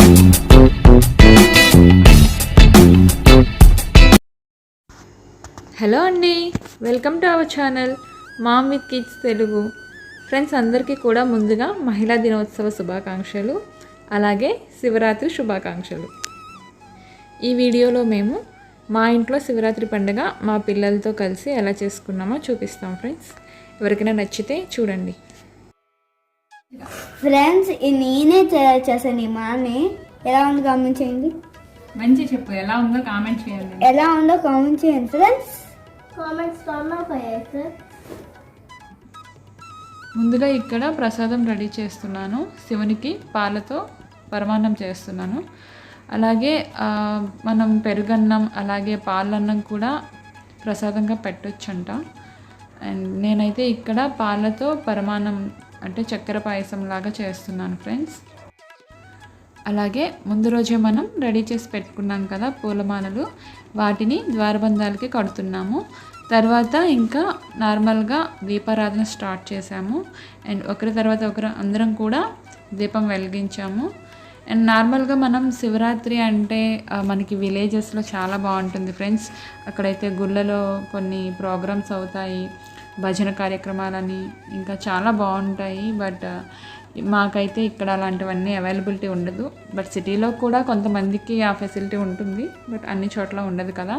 Hello అండి, welcome to our channel ma'am with kids Telugu. Friends అందరికీ కూడా ముందుగా మహిళా దినోత్సవ శుభాకాంక్షలు, అలాగే శివరాత్రి శుభాకాంక్షలు. ఈ వీడియోలో మేము మా ఇంట్లో శివరాత్రి పండుగ మా పిల్లలతో కలిసి ఎలా చేసుకున్నామో చూపిస్తాం ఫ్రెండ్స్. ఎవరికైనా నచ్చితే చూడండి. ఫ్రెండ్స్ నేనే తయారు చేశాను. ఈ మాని ఎలా ఉందో కామెంట్ చేయండి. మంచి చెప్పు, ఎలా ఉందో కామెంట్ చేయండి. ఎలా ఉందో కామెంట్ చేయండి ఫ్రెండ్స్. ముందుగా ఇక్కడ ప్రసాదం రెడీ చేస్తున్నాను. శివునికి పాలతో పరమాన్నం చేస్తున్నాను. అలాగే మనం పెరుగన్నం అలాగే పాలన్నం కూడా ప్రసాదంగా పెట్టొచ్చంట. అండ్ నేనైతే ఇక్కడ పాలతో పరమాన్నం అంటే చక్కెర పాయసం లాగా చేస్తున్నాను ఫ్రెండ్స్. అలాగే ముందు రోజే మనం రెడీ చేసి పెట్టుకున్నాం కదా పూలమాలలు, వాటిని ద్వారబంధాలకి కడుతున్నాము. తర్వాత ఇంకా నార్మల్గా దీపారాధన స్టార్ట్ చేసాము. అండ్ ఒకరి తర్వాత ఒకరు అందరం కూడా దీపం వెలిగించాము. అండ్ నార్మల్గా మనం శివరాత్రి అంటే మనకి విలేజెస్లో చాలా బాగుంటుంది ఫ్రెండ్స్. అక్కడైతే గుళ్ళలో కొన్ని ప్రోగ్రామ్స్ అవుతాయి, భజన కార్యక్రమాలని ఇంకా చాలా బాగుంటాయి. బట్ మాకైతే ఇక్కడ అలాంటివన్నీ అవైలబిలిటీ ఉండదు. బట్ సిటీలో కూడా కొంతమందికి ఆ ఫెసిలిటీ ఉంటుంది, బట్ అన్ని చోట్ల ఉండదు కదా.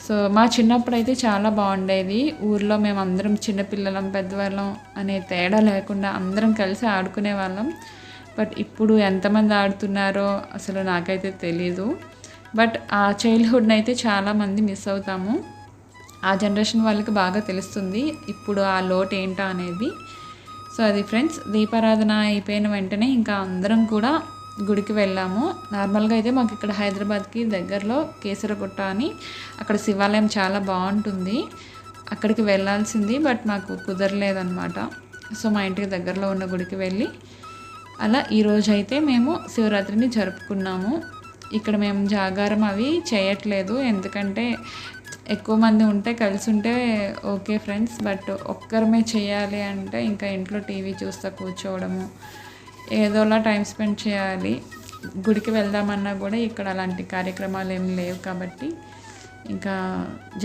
సో మా చిన్నప్పుడు అయితే చాలా బాగుండేది. ఊర్లో మేము అందరం చిన్నపిల్లలం పెద్దవాళ్ళం అనే తేడా లేకుండా అందరం కలిసి ఆడుకునే వాళ్ళం. బట్ ఇప్పుడు ఎంతమంది ఆడుతున్నారో అసలు నాకైతే తెలీదు. బట్ ఆ చైల్డ్హుడ్ని అయితే చాలామంది మిస్ అవుతాము. ఆ జనరేషన్ వాళ్ళకి బాగా తెలుస్తుంది ఇప్పుడు ఆ లోటు ఏంటో అనేది. సో అది ఫ్రెండ్స్, దీపారాధన అయిపోయిన వెంటనే ఇంకా అందరం కూడా గుడికి వెళ్ళాము. నార్మల్గా అయితే మాకు ఇక్కడ హైదరాబాద్కి దగ్గరలో కేసరగుట్ట అని అక్కడ శివాలయం చాలా బాగుంటుంది. అక్కడికి వెళ్ళాల్సింది, బట్ మాకు కుదరలేదన్నమాట. సో మా ఇంటికి దగ్గరలో ఉన్న గుడికి వెళ్ళి అలా ఈరోజు అయితే మేము శివరాత్రిని జరుపుకున్నాము. ఇక్కడ మేము జాగారం అవి చేయట్లేదు, ఎందుకంటే ఎక్కువ మంది ఉంటే కలిసి ఉంటే ఓకే ఫ్రెండ్స్. బట్ ఒక్కరమే చేయాలి అంటే ఇంకా ఇంట్లో టీవీ చూస్తూ కూర్చోవడము, ఏదోలా టైం స్పెండ్ చేయాలి. గుడికి వెళ్దామన్నా కూడా ఇక్కడ అలాంటి కార్యక్రమాలు ఏం లేవు కాబట్టి ఇంకా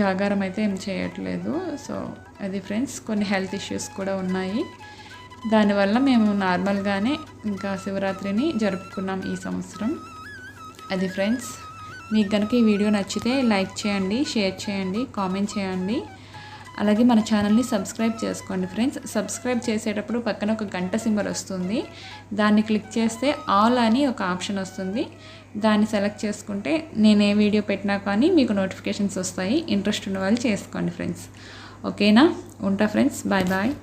జాగారం అయితే ఏం చేయట్లేదు. సో అది ఫ్రెండ్స్, కొన్ని హెల్త్ ఇష్యూస్ కూడా ఉన్నాయి. దానివల్ల మేము నార్మల్గానే ఇంకా శివరాత్రిని జరుపుకున్నాం ఈ సంవత్సరం. అది ఫ్రెండ్స్, మీకు కనుక ఈ వీడియో నచ్చితే లైక్ చేయండి, షేర్ చేయండి, కామెంట్ చేయండి. అలాగే మన ఛానల్ని సబ్స్క్రైబ్ చేసుకోండి ఫ్రెండ్స్. సబ్స్క్రైబ్ చేసేటప్పుడు పక్కన ఒక గంట సింబల్ వస్తుంది, దాన్ని క్లిక్ చేస్తే ఆల్ అని ఒక ఆప్షన్ వస్తుంది. దాన్ని సెలెక్ట్ చేసుకుంటే నేను ఏ వీడియో పెట్టినా కానీ మీకు నోటిఫికేషన్స్ వస్తాయి. ఇంట్రెస్ట్ ఉన్న వాళ్ళు చేసుకోండి ఫ్రెండ్స్. ఓకేనా? ఉంటా ఫ్రెండ్స్, బాయ్ బాయ్.